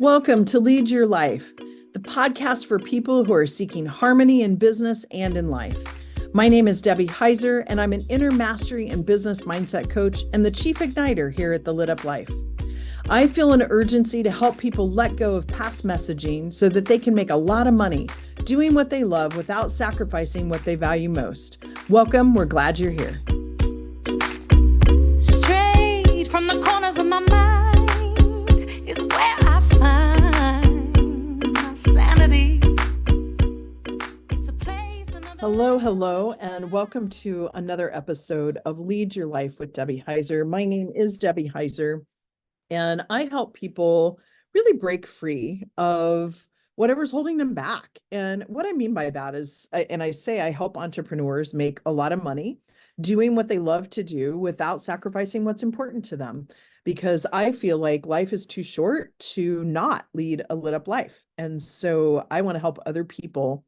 Welcome to Lead Your Life, the podcast for people who are seeking harmony in business and in life. My name is Debbie Heiser, and I'm an inner mastery and business mindset coach and the chief igniter here at The Lit Up Life. I feel an urgency to help people let go of past messaging so that they can make a lot of money doing what they love without sacrificing what they value most. Welcome. We're glad you're here. Straight from the corners of my mind is where I find my sanity. It's a place. Hello, and welcome to another episode of Lead Your Life with Debbie Heiser. My name is Debbie Heiser, and I help people really break free of whatever's holding them back. And what I mean by that is, I help entrepreneurs make a lot of money doing what they love to do without sacrificing what's important to them. Because I feel like life is too short to not lead a lit up life. And so I want to help other people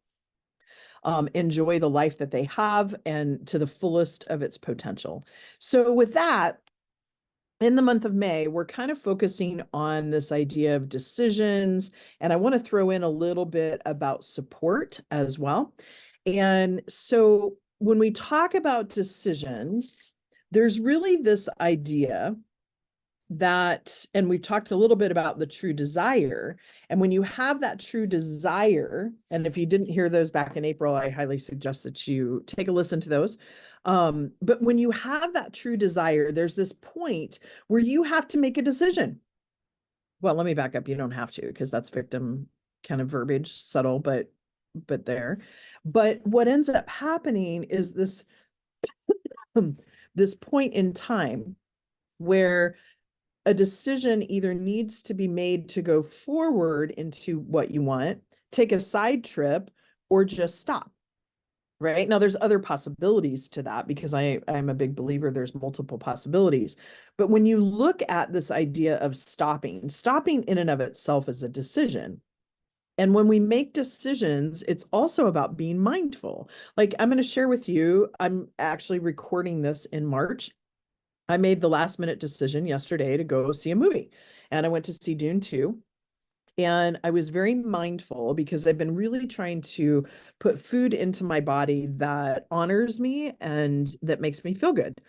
enjoy the life that they have and to the fullest of its potential. So with that, in the month of May, we're kind of focusing on this idea of decisions, and I want to throw in a little bit about support as well. And so when we talk about decisions, there's really this idea that, and we've talked a little bit about the true desire. And when you have that true desire, and if you didn't hear those back in April, I highly suggest that you take a listen to those. But when you have that true desire, there's this point where you have to make a decision. Well, let me back up. You don't have to, because that's victim kind of verbiage, subtle, but there. But what ends up happening is this, this point in time where a decision either needs to be made to go forward into what you want, take a side trip, or just stop. Right now, there's other possibilities to that, because I'm a big believer there's multiple possibilities. But when you look at this idea of stopping in and of itself is a decision. And when we make decisions, it's also about being mindful. Like, I'm going to share with you, I'm actually recording this in March. I made the last minute decision yesterday to go see a movie, and I went to see Dune 2. And I was very mindful because I've been really trying to put food into my body that honors me and that makes me feel good,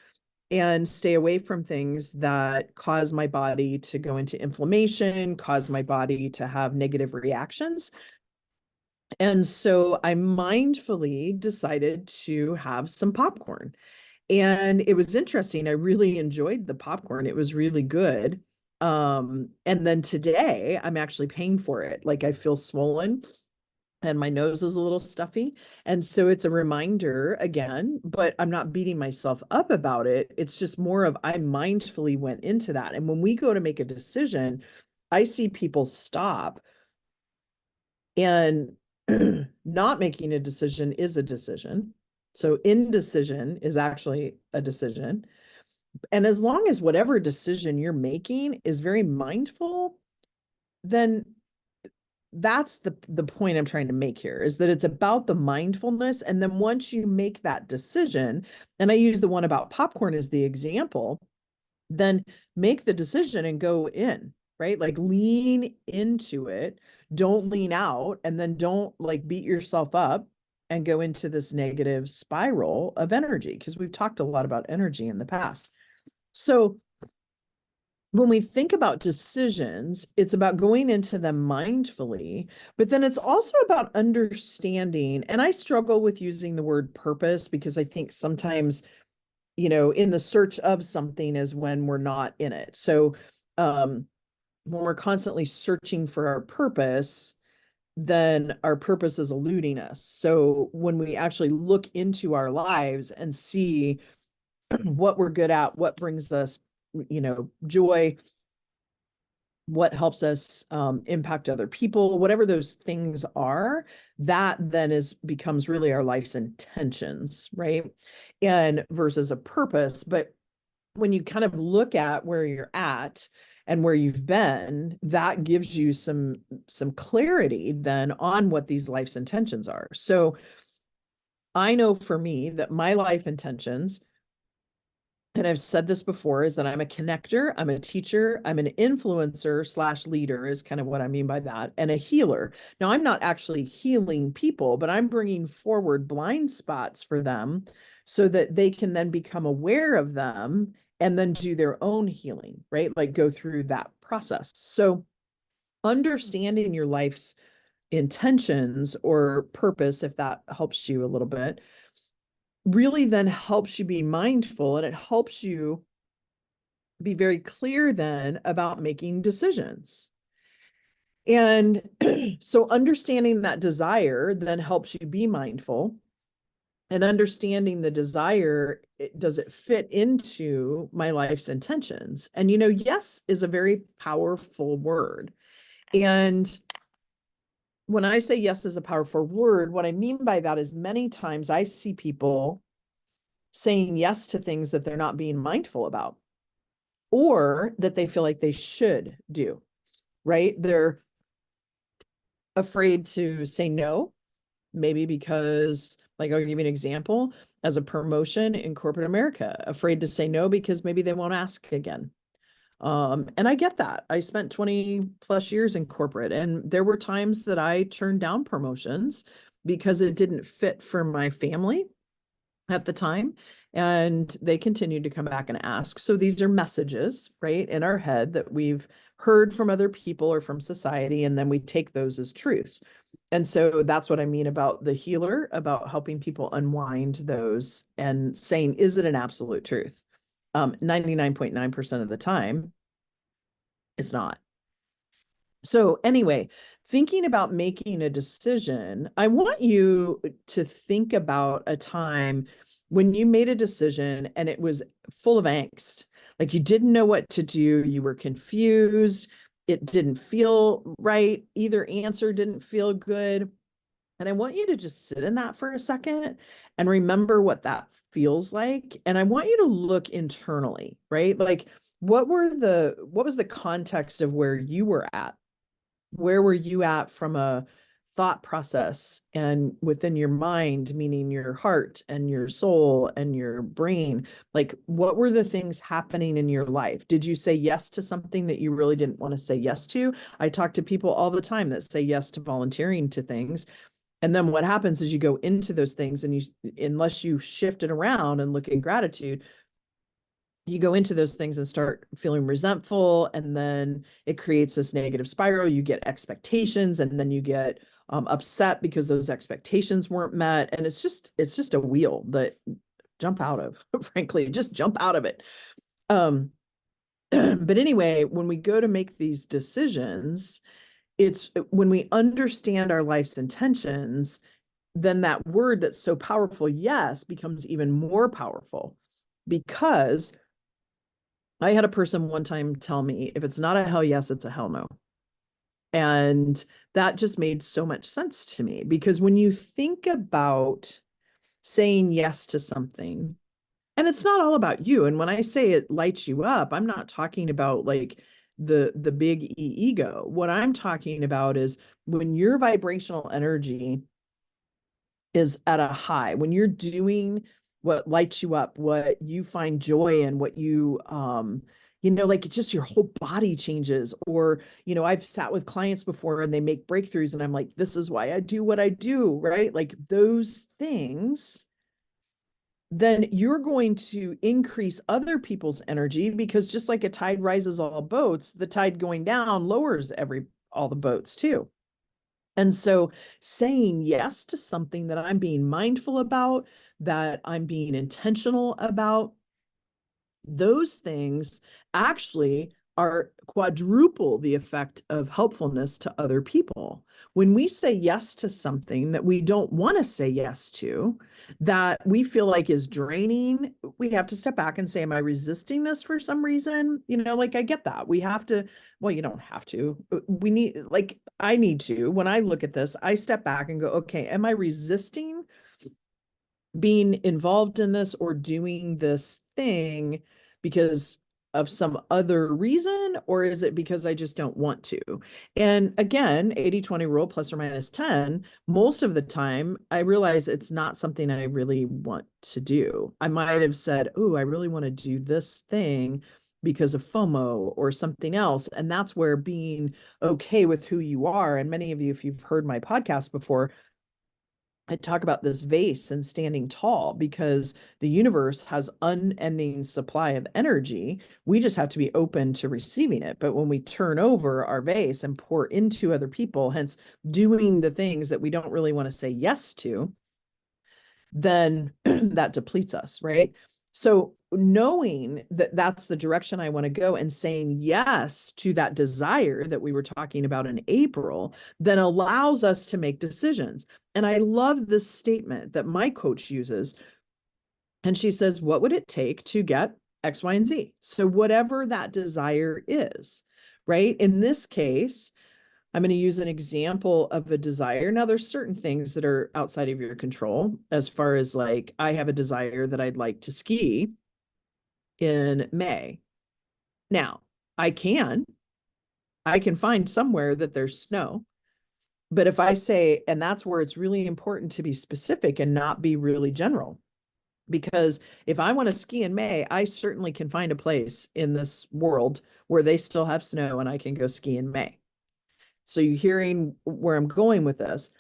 and stay away from things that cause my body to go into inflammation, cause my body to have negative reactions. And so I mindfully decided to have some popcorn. And it was interesting. I really enjoyed the popcorn. It was really good. And then today I'm actually paying for it. Like, I feel swollen and my nose is a little stuffy. And so it's a reminder again, but I'm not beating myself up about it. It's just more of, I mindfully went into that. And when we go to make a decision, I see people stop, and not making a decision is a decision. So indecision is actually a decision. And as long as whatever decision you're making is very mindful, then that's the point I'm trying to make here, is that it's about the mindfulness. And then once you make that decision, and I use the one about popcorn as the example, then make the decision and go in, right? Like, lean into it. Don't lean out, and then don't like beat yourself up and go into this negative spiral of energy, because we've talked a lot about energy in the past. So when we think about decisions, it's about going into them mindfully, but then it's also about understanding. And I struggle with using the word purpose, because I think sometimes, in the search of something is when we're not in it. So when we're constantly searching for our purpose, then our purpose is eluding us. So when we actually look into our lives and see what we're good at, what brings us, joy, what helps us impact other people, whatever those things are, that then becomes really our life's intentions, right? And versus a purpose. But when you kind of look at where you're at and where you've been, that gives you some clarity then on what these life's intentions are. So I know for me that my life intentions and I've said this before, is that I'm a connector, I'm a teacher, I'm an influencer slash leader is kind of what I mean by that, and a healer. Now, I'm not actually healing people, but I'm bringing forward blind spots for them so that they can then become aware of them and then do their own healing, right? Like go through that process. So understanding your life's intentions or purpose, if that helps you a little bit, really then helps you be mindful, and it helps you be very clear then about making decisions. And so understanding that desire then helps you be mindful, and understanding the desire, does it fit into my life's intentions? And, yes is a very powerful word. And when I say yes is a powerful word, what I mean by that is many times I see people saying yes to things that they're not being mindful about, or that they feel like they should do, right? They're afraid to say no, maybe because, like, I'll give you an example, as a promotion in corporate America, afraid to say no because maybe they won't ask again. And I get that. I spent 20 plus years in corporate, and there were times that I turned down promotions because it didn't fit for my family at the time. And they continued to come back and ask. So these are messages, right, in our head that we've heard from other people or from society, and then we take those as truths. And so that's what I mean about the healer, about helping people unwind those and saying, is it an absolute truth? 99.9% of the time, it's not. So anyway, thinking about making a decision, I want you to think about a time when you made a decision and it was full of angst. Like you didn't know what to do, you were confused, it didn't feel right, either answer didn't feel good. And I want you to just sit in that for a second and remember what that feels like. And I want you to look internally, right? Like what was the context of where you were at? Where were you at from a thought process and within your mind, meaning your heart and your soul and your brain? Like, what were the things happening in your life? Did you say yes to something that you really didn't want to say yes to? I talk to people all the time that say yes to volunteering to things. And then what happens is you go into those things and unless you shift it around and look in gratitude, you go into those things and start feeling resentful, and then it creates this negative spiral. You get expectations, and then you get upset because those expectations weren't met, and it's just a wheel that jump out of. Frankly, just jump out of it. But anyway, when we go to make these decisions, it's when we understand our life's intentions, then that word that's so powerful, yes, becomes even more powerful. Because I had a person one time tell me, if it's not a hell yes, it's a hell no. And that just made so much sense to me, because when you think about saying yes to something, and it's not all about you. And when I say it lights you up, I'm not talking about like the big ego. What I'm talking about is when your vibrational energy is at a high, when you're doing what lights you up, what you find joy in, what you like it's just your whole body changes. Or I've sat with clients before and they make breakthroughs and I'm like, this is why I do what I do, right? Like those things, then you're going to increase other people's energy, because just like a tide rises all boats, the tide going down lowers all the boats too. And so saying yes to something that I'm being mindful about, that I'm being intentional about, those things actually are quadruple the effect of helpfulness to other people. When we say yes to something that we don't want to say yes to, that we feel like is draining, we have to step back and say, am I resisting this for some reason? Like I get that. We have to, well, you don't have to. We need, like, I need to, when I look at this, I step back and go, okay, am I resisting being involved in this or doing this thing because of some other reason, or is it because I just don't want to? And again, 80-20 rule, plus or minus 10, most of the time I realize it's not something I really want to do. I might have said, oh, I really want to do this thing because of FOMO or something else. And that's where being okay with who you are. And many of you, if you've heard my podcast before, I talk about this vase and standing tall because the universe has unending supply of energy. We just have to be open to receiving it. But when we turn over our vase and pour into other people, hence doing the things that we don't really want to say yes to, then that depletes us, right? So knowing that that's the direction I want to go and saying yes to that desire that we were talking about in April, then allows us to make decisions. And I love this statement that my coach uses. And she says, what would it take to get X, Y, and Z? So whatever that desire is, right? In this case, I'm going to use an example of a desire. Now, there's certain things that are outside of your control, as far as like, I have a desire that I'd like to ski in May. Now, I can find somewhere that there's snow. But if I say, and that's where it's really important to be specific and not be really general, because if I want to ski in May, I certainly can find a place in this world where they still have snow and I can go ski in May. So you're hearing where I'm going with this.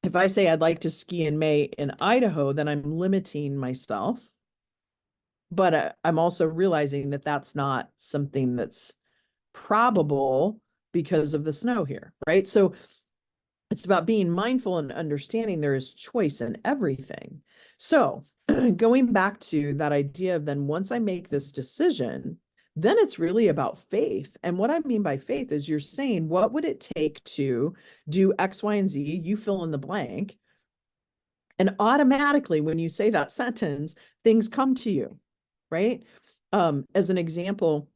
If I say I'd like to ski in May in Idaho, then I'm limiting myself. But I'm also realizing that that's not something that's probable because of the snow here, right? So it's about being mindful and understanding there is choice in everything. So going back to that idea of then once I make this decision, then it's really about faith. And what I mean by faith is you're saying, what would it take to do X, Y, and Z? You fill in the blank. And automatically, when you say that sentence, things come to you, right? As an example,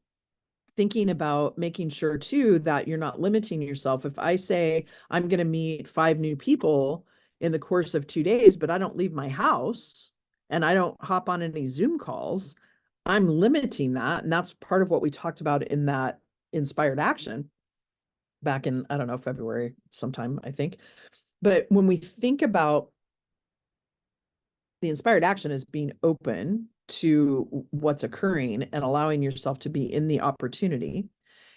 thinking about making sure too that you're not limiting yourself. If I say I'm going to meet 5 new people in the course of 2 days, but I don't leave my house and I don't hop on any Zoom calls, I'm limiting that. And that's part of what we talked about in that inspired action back in, I don't know, February sometime, I think. But when we think about the inspired action as being open to what's occurring and allowing yourself to be in the opportunity.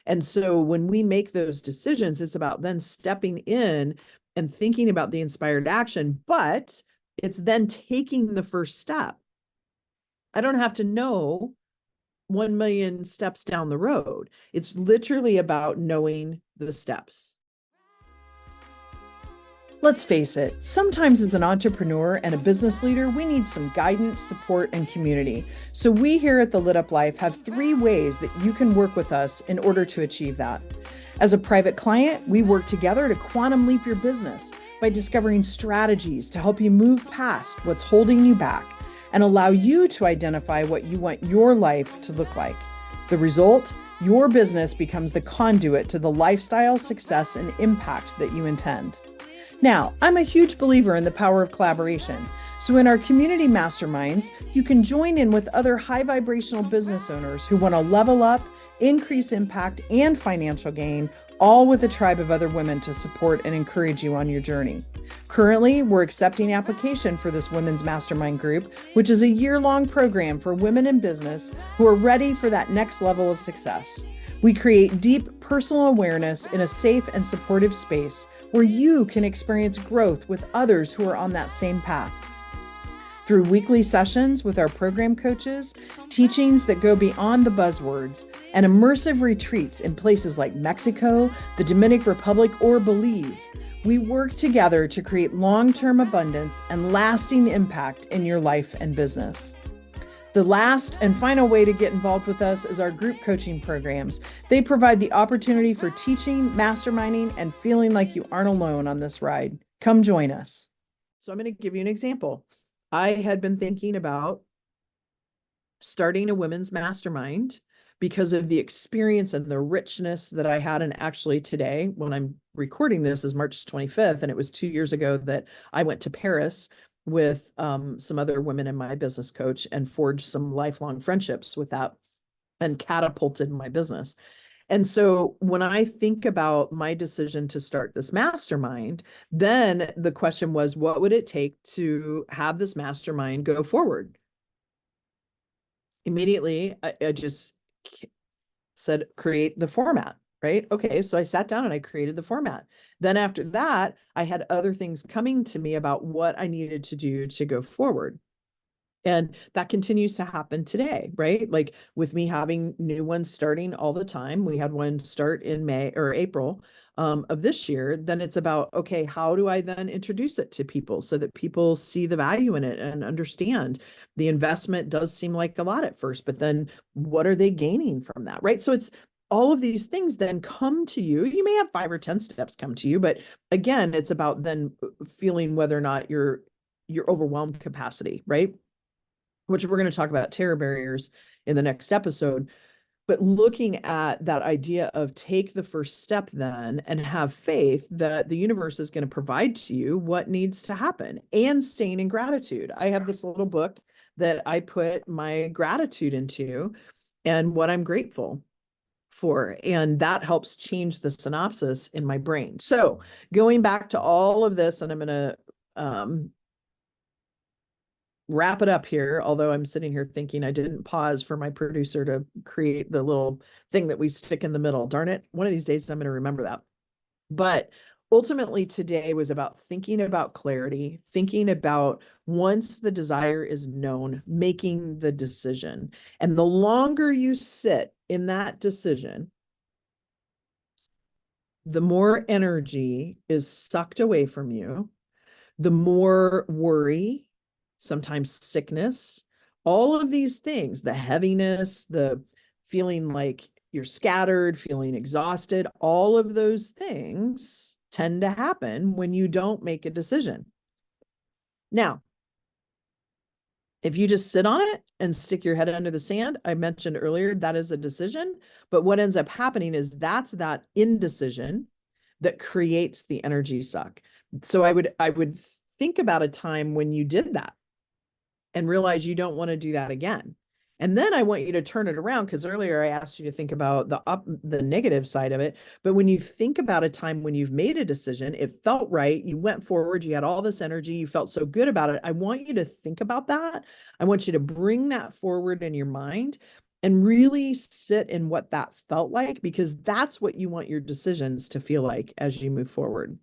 And so when we make those decisions, it's about then stepping in and thinking about the inspired action, but it's then taking the first step. I don't have to know 1 million steps down the road. It's literally about knowing the steps. Let's face it, sometimes as an entrepreneur and a business leader, we need some guidance, support, and community. So we here at The Lit Up Life have 3 ways that you can work with us in order to achieve that. As a private client, we work together to quantum leap your business by discovering strategies to help you move past what's holding you back and allow you to identify what you want your life to look like. The result? Your business becomes the conduit to the lifestyle, success, and impact that you intend. Now, I'm a huge believer in the power of collaboration. So in our community masterminds, you can join in with other high vibrational business owners who want to level up, increase impact, and financial gain, all with a tribe of other women to support and encourage you on your journey. Currently, we're accepting application for this women's mastermind group, which is a year-long program for women in business who are ready for that next level of success. We create deep personal awareness in a safe and supportive space where you can experience growth with others who are on that same path. Through weekly sessions with our program coaches, teachings that go beyond the buzzwords, and immersive retreats in places like Mexico, the Dominican Republic, or Belize, we work together to create long-term abundance and lasting impact in your life and business. The last and final way to get involved with us is our group coaching programs. They provide the opportunity for teaching, masterminding, and feeling like you aren't alone on this ride. Come join us. So I'm going to give you an example. I had been thinking about starting a women's mastermind because of the experience and the richness that I had. And actually today, when I'm recording this, is March 25th, and it was 2 years ago that I went to Paris with some other women in my business coach and forged some lifelong friendships with that. and catapulted my business. And so when I think about my decision to start this mastermind, then the question was, what would it take to have this mastermind go forward? Immediately, I just said, create the format, right? Okay, so I sat down and I created the format. Then after that, I had other things coming to me about what I needed to do to go forward. And that continues to happen today, right? Like with me having new ones starting all the time. We had one start in May or April of this year. Then it's about, okay, how do I then introduce it to people so that people see the value in it and understand the investment does seem like a lot at first, but then what are they gaining from that, right? So it's all of these things then come to you. You may have 5 or 10 steps come to you, but again, it's about then feeling whether or not your overwhelmed capacity, right? Which we're going to talk about terror barriers in the next episode, but looking at that idea of take the first step then and have faith that the universe is going to provide to you what needs to happen, and staying in gratitude. I have this little book that I put my gratitude into and what I'm grateful for, and that helps change the synopsis in my brain. So going back to all of this, and I'm going to wrap it up here, although I'm sitting here thinking I didn't pause for my producer to create the little thing that we stick in the middle. Darn it. One of these days I'm going to remember that. But ultimately today was about thinking about clarity, thinking about once the desire is known, making the decision. And the longer you sit in that decision, the more energy is sucked away from you, the more worry, sometimes sickness, all of these things, the heaviness, the feeling like you're scattered, feeling exhausted, all of those things tend to happen when you don't make a decision. Now, if you just sit on it and stick your head under the sand, I mentioned earlier, that is a decision. But what ends up happening is that's that indecision that creates the energy suck. So I would think about a time when you did that and realize you don't want to do that again. And then I want you to turn it around, because earlier I asked you to think about the negative side of it. But when you think about a time when you've made a decision, it felt right, you went forward, you had all this energy, you felt so good about it. I want you to think about that. I want you to bring that forward in your mind and really sit in what that felt like, because that's what you want your decisions to feel like as you move forward.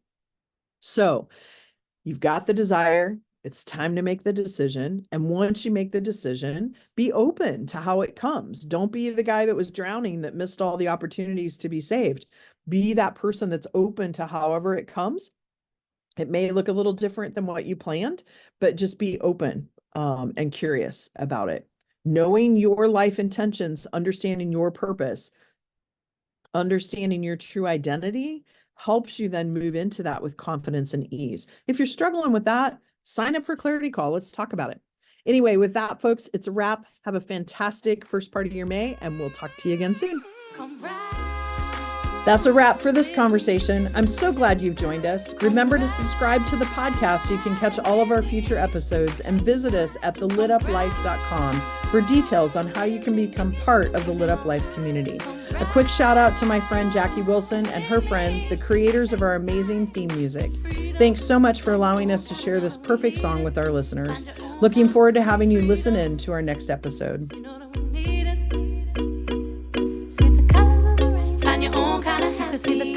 So you've got the desire. It's time to make the decision. And once you make the decision, be open to how it comes. Don't be the guy that was drowning that missed all the opportunities to be saved. Be that person that's open to however it comes. It may look a little different than what you planned, but just be open and curious about it. Knowing your life intentions, understanding your purpose, understanding your true identity helps you then move into that with confidence and ease. If you're struggling with that, sign up for Clarity Call. Let's talk about it. Anyway, with that, folks, it's a wrap. Have a fantastic first part of your May, and we'll talk to you again soon. That's a wrap for this conversation. I'm so glad you've joined us. Remember to subscribe to the podcast so you can catch all of our future episodes, and visit us at thelituplife.com for details on how you can become part of the Lit Up Life community. A quick shout out to my friend Jackie Wilson and her friends, the creators of our amazing theme music. Thanks so much for allowing us to share this perfect song with our listeners. Looking forward to having you listen in to our next episode. See the